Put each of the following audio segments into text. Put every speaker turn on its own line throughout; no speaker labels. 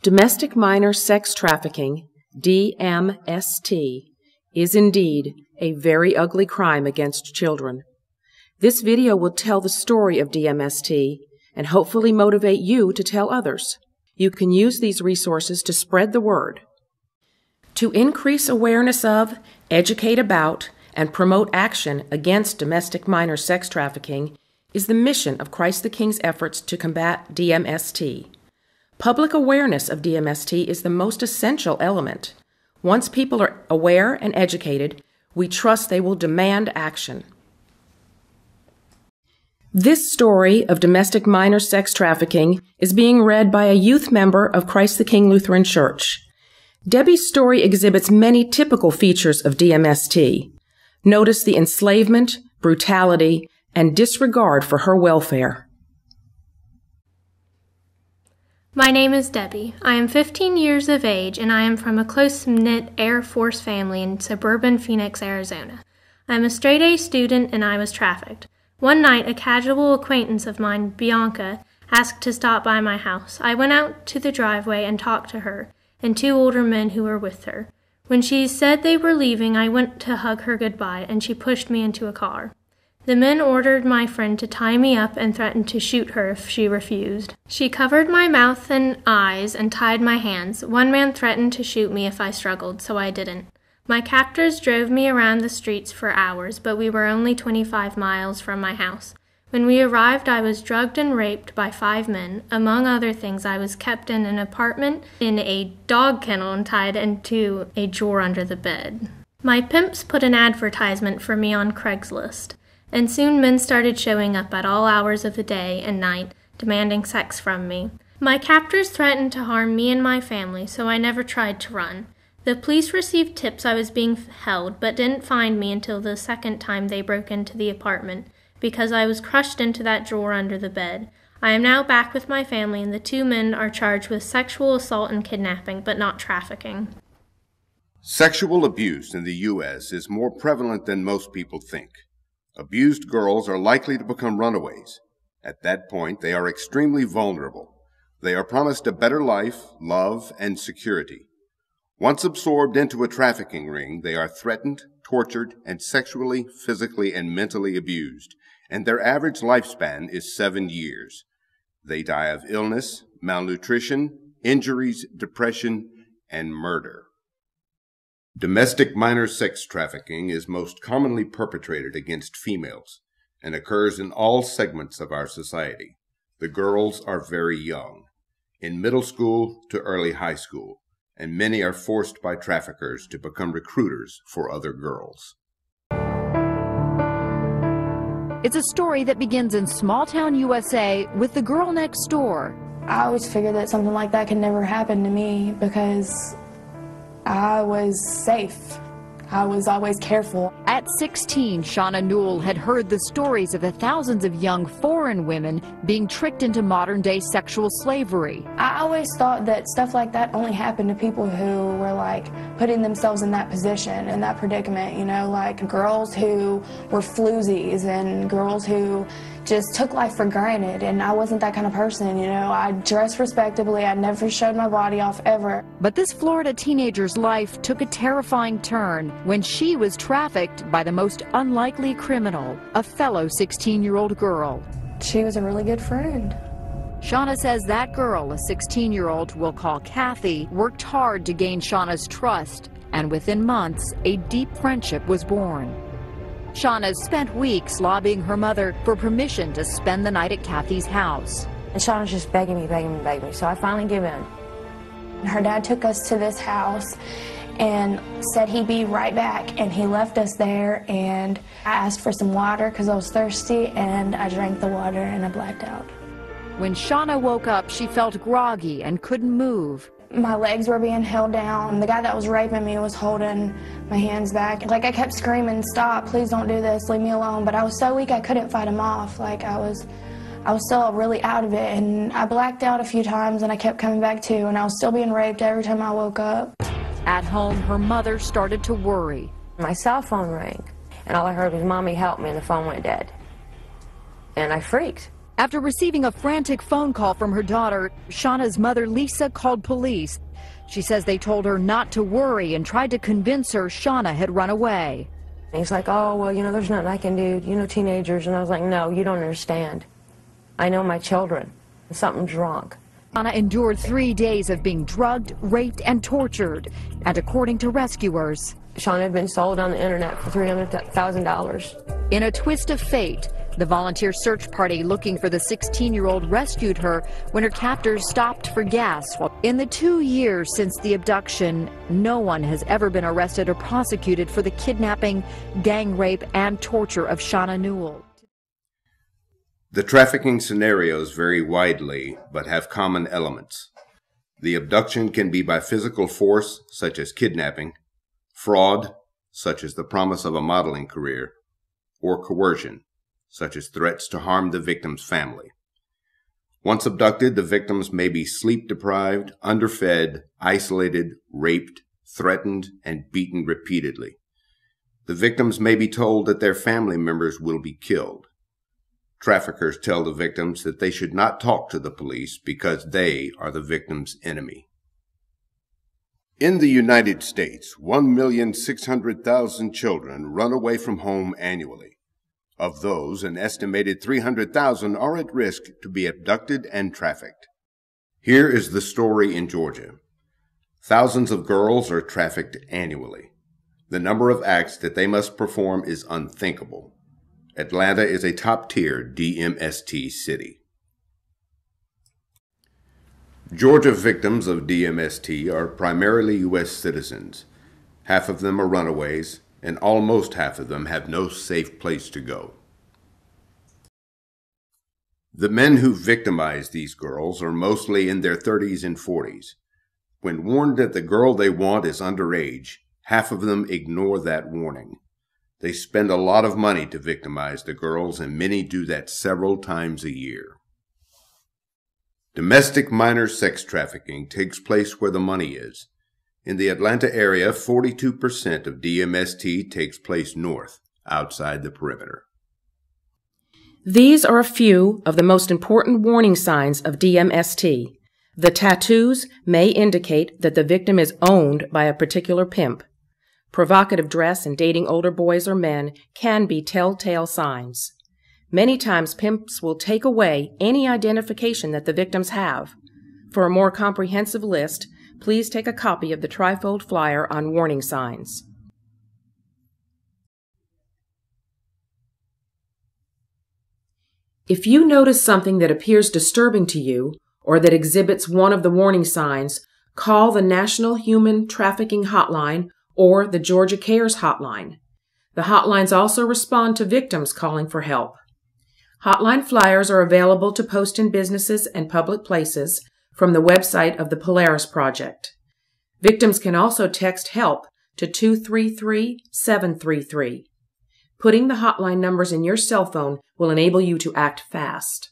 Domestic minor sex trafficking, DMST, is indeed a very ugly crime against children. This video will tell the story of DMST and hopefully motivate you to tell others. You can use these resources to spread the word. To increase awareness of, educate about, and promote action against domestic minor sex trafficking is the mission of Christ the King's efforts to combat DMST. Public awareness of DMST is the most essential element. Once people are aware and educated, we trust they will demand action. This story of domestic minor sex trafficking is being read by a youth member of Christ the King Lutheran Church. Debbie's story exhibits many typical features of DMST. Notice the enslavement, brutality, and disregard for her welfare.
My name is Debbie. I am 15 years of age and I am from a close-knit Air Force family in suburban Phoenix, Arizona. I am a straight-A student and I was trafficked. One night, a casual acquaintance of mine, Bianca, asked to stop by my house. I went out to the driveway and talked to her and two older men who were with her. When she said they were leaving, I went to hug her goodbye and she pushed me into a car. The men ordered my friend to tie me up and threatened to shoot her if she refused. She covered my mouth and eyes and tied my hands. One man threatened to shoot me if I struggled, so I didn't. My captors drove me around the streets for hours, but we were only 25 miles from my house. When we arrived, I was drugged and raped by 5 men. Among other things, I was kept in an apartment in a dog kennel and tied into a drawer under the bed. My pimps put an advertisement for me on Craigslist. And soon men started showing up at all hours of the day and night, demanding sex from me. My captors threatened to harm me and my family, so I never tried to run. The police received tips I was being held, but didn't find me until the second time they broke into the apartment, because I was crushed into that drawer under the bed. I am now back with my family, and the 2 men are charged with sexual assault and kidnapping, but not trafficking.
Sexual abuse in the U.S. is more prevalent than most people think. Abused girls are likely to become runaways. At that point, they are extremely vulnerable. They are promised a better life, love, and security. Once absorbed into a trafficking ring, they are threatened, tortured, and sexually, physically, and mentally abused, and their average lifespan is 7 years. They die of illness, malnutrition, injuries, depression, and murder. Domestic minor sex trafficking is most commonly perpetrated against females and occurs in all segments of our society. The girls are very young, in middle school to early high school, and many are forced by traffickers to become recruiters for other girls.
It's a story that begins in small-town USA with the girl next door.
I always figured that something like that could never happen to me because I was safe. I was always careful.
At 16, Shauna Newell had heard the stories of the thousands of young foreign women being tricked into modern-day sexual slavery.
I always thought that stuff like that only happened to people who were like putting themselves in that position, in that predicament, you know, like girls who were floozies and girls who just took life for granted, and I wasn't that kind of person, you know. I dressed respectably, I never showed my body off ever.
But this Florida teenager's life took a terrifying turn when she was trafficked by the most unlikely criminal, a fellow 16-year-old girl.
She was a really good friend.
Shauna says that girl, a 16-year-old we'll call Kathy, worked hard to gain Shauna's trust, and within months, a deep friendship was born. Shauna spent weeks lobbying her mother for permission to spend the night at Kathy's house.
And Shauna's just begging me, so I finally give in.
Her dad took us to this house and said he'd be right back, and he left us there, and I asked for some water because I was thirsty, and I drank the water and I blacked out.
When Shauna woke up, she felt groggy and couldn't move.
My legs were being held down. The guy that was raping me was holding my hands back. Like, I kept screaming, "Stop, please don't do this, leave me alone." But I was so weak I couldn't fight him off. Like, I was still really out of it, and I blacked out a few times and I kept coming back to, and I was still being raped every time I woke up.
At home, her mother started to worry.
My cell phone rang, and all I heard was, "Mommy, help me," and the phone went dead. And I freaked.
After receiving a frantic phone call from her daughter, Shauna's mother, Lisa, called police. She says they told her not to worry and tried to convince her Shauna had run away.
He's like, oh, well, you know, there's nothing I can do, you know, teenagers. And I was like, no, you don't understand. I know my children. Something's wrong.
Shauna endured 3 days of being drugged, raped, and tortured. And according to rescuers,
Shauna had been sold on the internet for $300,000.
in a twist of fate, the volunteer search party looking for the 16-year-old rescued her when her captors stopped for gas. In the 2 years since the abduction, no one has ever been arrested or prosecuted for the kidnapping, gang rape, and torture of Shauna Newell.
The trafficking scenarios vary widely, but have common elements. The abduction can be by physical force, such as kidnapping, fraud, such as the promise of a modeling career, or coercion, such as threats to harm the victim's family. Once abducted, the victims may be sleep-deprived, underfed, isolated, raped, threatened, and beaten repeatedly. The victims may be told that their family members will be killed. Traffickers tell the victims that they should not talk to the police because they are the victim's enemy. In the United States, 1,600,000 children run away from home annually. Of those, an estimated 300,000 are at risk to be abducted and trafficked. Here is the story in Georgia. Thousands of girls are trafficked annually. The number of acts that they must perform is unthinkable. Atlanta is a top-tier DMST city. Georgia victims of DMST are primarily U.S. citizens. Half of them are runaways, and almost half of them have no safe place to go. The men who victimize these girls are mostly in their 30s and 40s. When warned that the girl they want is underage, half of them ignore that warning. They spend a lot of money to victimize the girls, and many do that several times a year. Domestic minor sex trafficking takes place where the money is. In the Atlanta area, 42% of DMST takes place north, outside the perimeter.
These are a few of the most important warning signs of DMST. The tattoos may indicate that the victim is owned by a particular pimp. Provocative dress and dating older boys or men can be telltale signs. Many times pimps will take away any identification that the victims have. For a more comprehensive list, please take a copy of the trifold flyer on warning signs. If you notice something that appears disturbing to you or that exhibits one of the warning signs, call the National Human Trafficking Hotline or the Georgia Cares Hotline. The hotlines also respond to victims calling for help. Hotline flyers are available to post in businesses and public places from the website of the Polaris Project. Victims can also text HELP to 233-733. Putting the hotline numbers in your cell phone will enable you to act fast.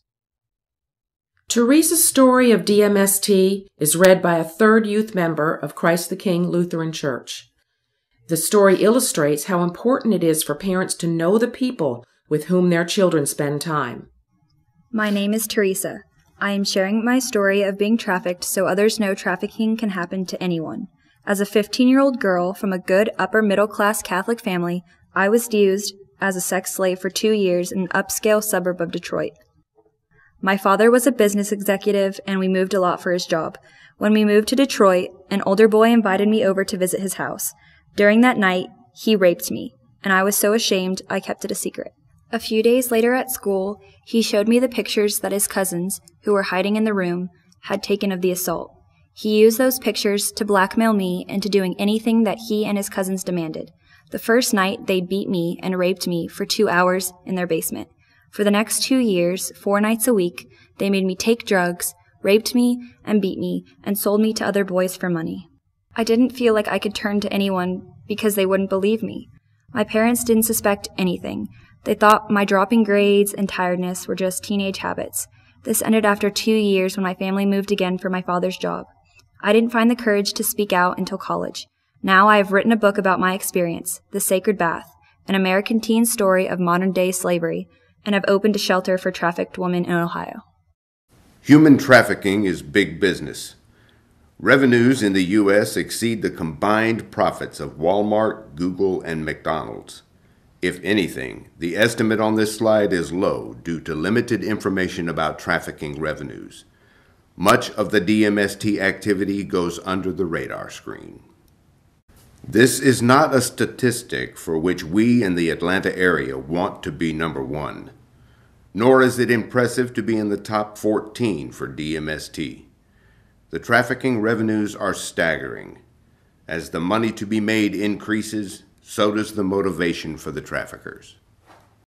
Teresa's story of DMST is read by a third youth member of Christ the King Lutheran Church. The story illustrates how important it is for parents to know the people with whom their children spend time.
My name is Teresa. I am sharing my story of being trafficked so others know trafficking can happen to anyone. As a 15-year-old girl from a good upper-middle-class Catholic family, I was used as a sex slave for 2 years in an upscale suburb of Detroit. My father was a business executive, and we moved a lot for his job. When we moved to Detroit, an older boy invited me over to visit his house. During that night, he raped me, and I was so ashamed I kept it a secret. A few days later at school, he showed me the pictures that his cousins, who were hiding in the room, had taken of the assault. He used those pictures to blackmail me into doing anything that he and his cousins demanded. The first night, they beat me and raped me for 2 hours in their basement. For the next 2 years, 4 nights a week, they made me take drugs, raped me, and beat me, and sold me to other boys for money. I didn't feel like I could turn to anyone because they wouldn't believe me. My parents didn't suspect anything. They thought my dropping grades and tiredness were just teenage habits. This ended after 2 years when my family moved again for my father's job. I didn't find the courage to speak out until college. Now I have written a book about my experience, The Sacred Bath, an American teen story of modern-day slavery, and have opened a shelter for trafficked women in Ohio.
Human trafficking is big business. Revenues in the U.S. exceed the combined profits of Walmart, Google, and McDonald's. If anything, the estimate on this slide is low due to limited information about trafficking revenues. Much of the DMST activity goes under the radar screen. This is not a statistic for which we in the Atlanta area want to be number one, nor is it impressive to be in the top 14 for DMST. The trafficking revenues are staggering. As the money to be made increases, so does the motivation for the traffickers.